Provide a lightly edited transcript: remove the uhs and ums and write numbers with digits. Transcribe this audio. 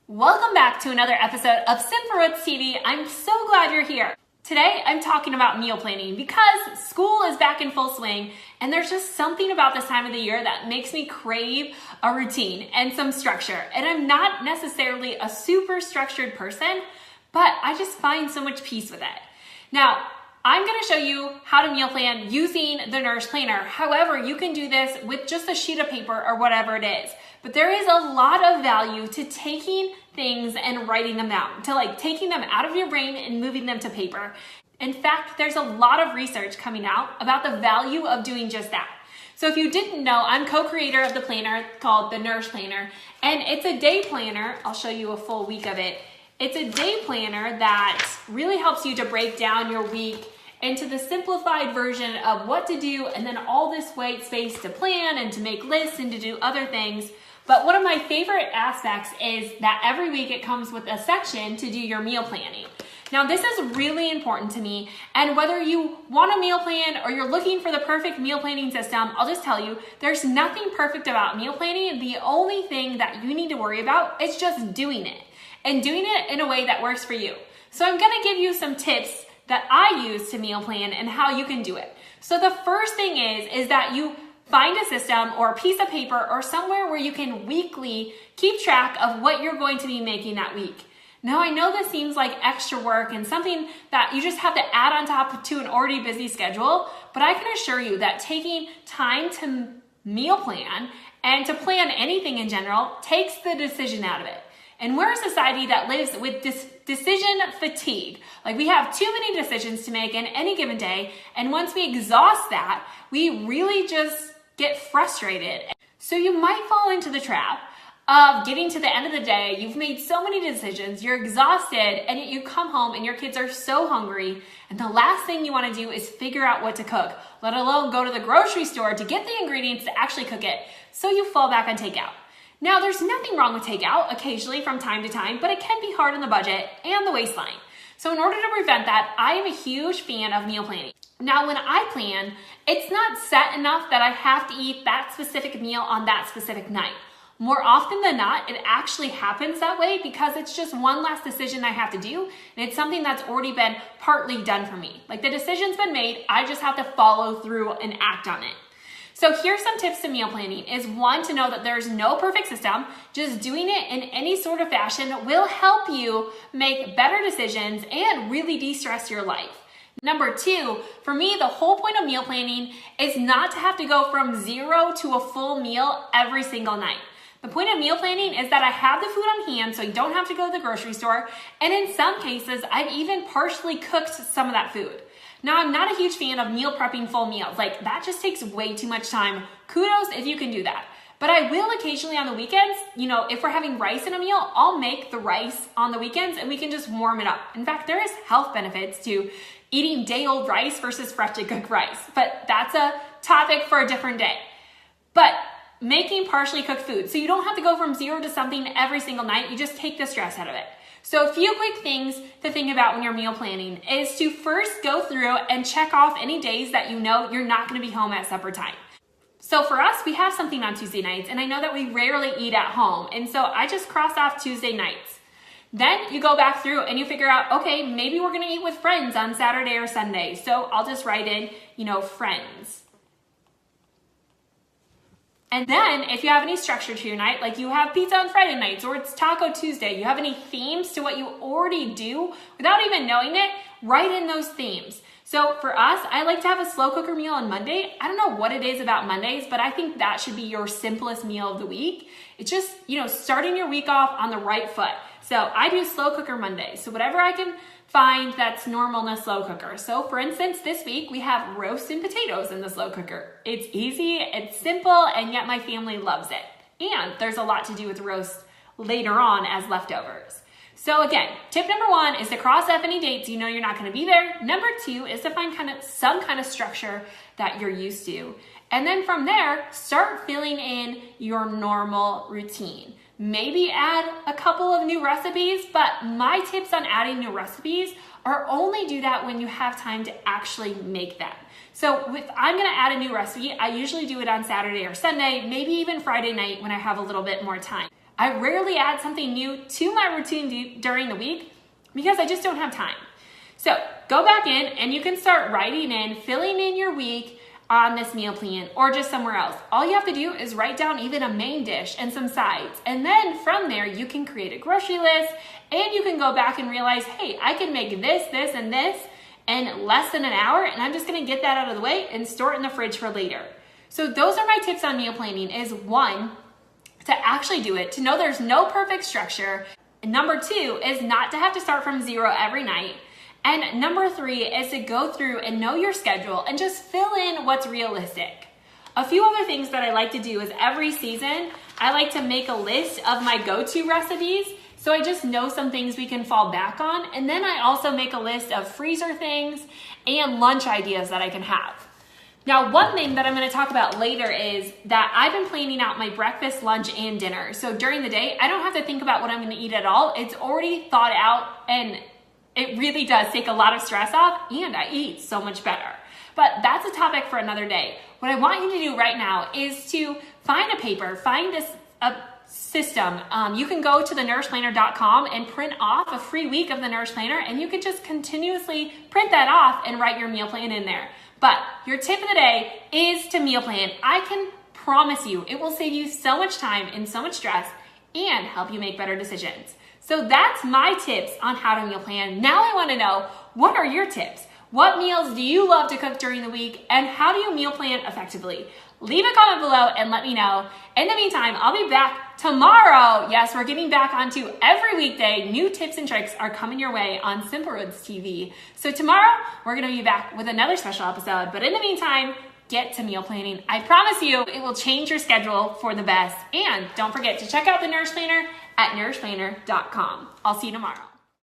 Welcome back to another episode of Simple Roots TV. I'm so glad you're here. Today, I'm talking about meal planning because school is back in full swing and there's just something about this time of the year that makes me crave a routine and some structure. And I'm not necessarily a super structured person, but I just find so much peace with it. Now, I'm going to show you how to meal plan using the Nourished planner. However, you can do this with just a sheet of paper or whatever it is. But there is a lot of value to taking things and writing them down, to taking them out of your brain and moving them to paper. In fact, there's a lot of research coming out about the value of doing just that. So if you didn't know, I'm co-creator of the planner called the Nourished Planner, and it's a day planner. I'll show you a full week of it. It's a day planner that really helps you to break down your week into the simplified version of what to do, and then all this white space to plan and to make lists and to do other things. But one of my favorite aspects is that every week it comes with a section to do your meal planning. Now, this is really important to me, and whether you want a meal plan or you're looking for the perfect meal planning system, I'll just tell you, there's nothing perfect about meal planning. The only thing that you need to worry about is just doing it, and doing it in a way that works for you. So I'm gonna give you some tips that I use to meal plan and how you can do it. So the first thing is that you find a system or a piece of paper or somewhere where you can weekly keep track of what you're going to be making that week. Now, I know this seems like extra work and something that you just have to add on top to an already busy schedule, but I can assure you that taking time to meal plan and to plan anything in general takes the decision out of it. And we're a society that lives with decision fatigue. We have too many decisions to make in any given day, and once we exhaust that, we really just get frustrated. So you might fall into the trap of getting to the end of the day, you've made so many decisions, you're exhausted, and yet you come home and your kids are so hungry, and the last thing you want to do is figure out what to cook, let alone go to the grocery store to get the ingredients to actually cook it, so you fall back on takeout. Now, there's nothing wrong with takeout occasionally from time to time, but it can be hard on the budget and the waistline. So in order to prevent that, I am a huge fan of meal planning. Now, when I plan, it's not set enough that I have to eat that specific meal on that specific night. More often than not, it actually happens that way because it's just one last decision I have to do, and it's something that's already been partly done for me. The decision's been made, I just have to follow through and act on it. So here's some tips to meal planning is one, to know that there's no perfect system. Just doing it in any sort of fashion will help you make better decisions and really de-stress your life. Number two, for me, the whole point of meal planning is not to have to go from zero to a full meal every single night. The point of meal planning is that I have the food on hand so you don't have to go to the grocery store. And in some cases, I've even partially cooked some of that food. Now, I'm not a huge fan of meal prepping full meals. That just takes way too much time. Kudos if you can do that. But I will occasionally on the weekends, if we're having rice in a meal, I'll make the rice on the weekends and we can just warm it up. In fact, there is health benefits to eating day-old rice versus freshly cooked rice. But that's a topic for a different day. But making partially cooked food, so you don't have to go from zero to something every single night. You just take the stress out of it. So a few quick things to think about when you're meal planning is to first go through and check off any days that you know you're not going to be home at supper time. So for us, we have something on Tuesday nights, and I know that we rarely eat at home, and so I just cross off Tuesday nights. Then you go back through and you figure out, okay, maybe we're going to eat with friends on Saturday or Sunday, so I'll just write in, friends. And then if you have any structure to your night, like you have pizza on Friday nights or it's Taco Tuesday, you have any themes to what you already do without even knowing it, write in those themes. So for us, I like to have a slow cooker meal on Monday. I don't know what it is about Mondays, but I think that should be your simplest meal of the week. It's just, starting your week off on the right foot. So I do slow cooker Monday. So whatever I can find that's normal in a slow cooker. So for instance, this week we have roasted potatoes in the slow cooker. It's easy, it's simple, and yet my family loves it. And there's a lot to do with roast later on as leftovers. So again, tip number one is to cross off any dates you know you're not going to be there. Number two is to find some kind of structure that you're used to. And then from there, start filling in your normal routine. Maybe add a couple of new recipes, but my tips on adding new recipes are only do that when you have time to actually make them. So if I'm gonna add a new recipe, I usually do it on Saturday or Sunday, maybe even Friday night when I have a little bit more time. I rarely add something new to my routine during the week because I just don't have time. So go back in and you can start writing in, filling in your week on this meal plan or just somewhere else. All you have to do is write down even a main dish and some sides. And then from there, you can create a grocery list and you can go back and realize, hey, I can make this, this, and this in less than an hour. And I'm just gonna get that out of the way and store it in the fridge for later. So those are my tips on meal planning is 1, to actually do it, to know there's no perfect structure. And number 2 is not to have to start from zero every night. And number 3 is to go through and know your schedule and just fill in what's realistic. A few other things that I like to do is every season, I like to make a list of my go-to recipes. So I just know some things we can fall back on. And then I also make a list of freezer things and lunch ideas that I can have. Now, one thing that I'm going to talk about later is that I've been planning out my breakfast, lunch, and dinner. So during the day, I don't have to think about what I'm going to eat at all. It's already thought out, and it really does take a lot of stress off, and I eat so much better. But that's a topic for another day. What I want you to do right now is to find a paper, find a system. You can go to theNourished.com and print off a free week of the Nourished Planner, and you can just continuously print that off and write your meal plan in there. But your tip of the day is to meal plan. I can promise you it will save you so much time and so much stress and help you make better decisions. So that's my tips on how to meal plan. Now I want to know, what are your tips? What meals do you love to cook during the week, and how do you meal plan effectively? Leave a comment below and let me know. In the meantime, I'll be back tomorrow. Yes, we're getting back onto every weekday. New tips and tricks are coming your way on Simple Roots TV. So tomorrow, we're going to be back with another special episode. But in the meantime, get to meal planning. I promise you, it will change your schedule for the best. And don't forget to check out the Nourished Planner at nourishedplanner.com. I'll see you tomorrow.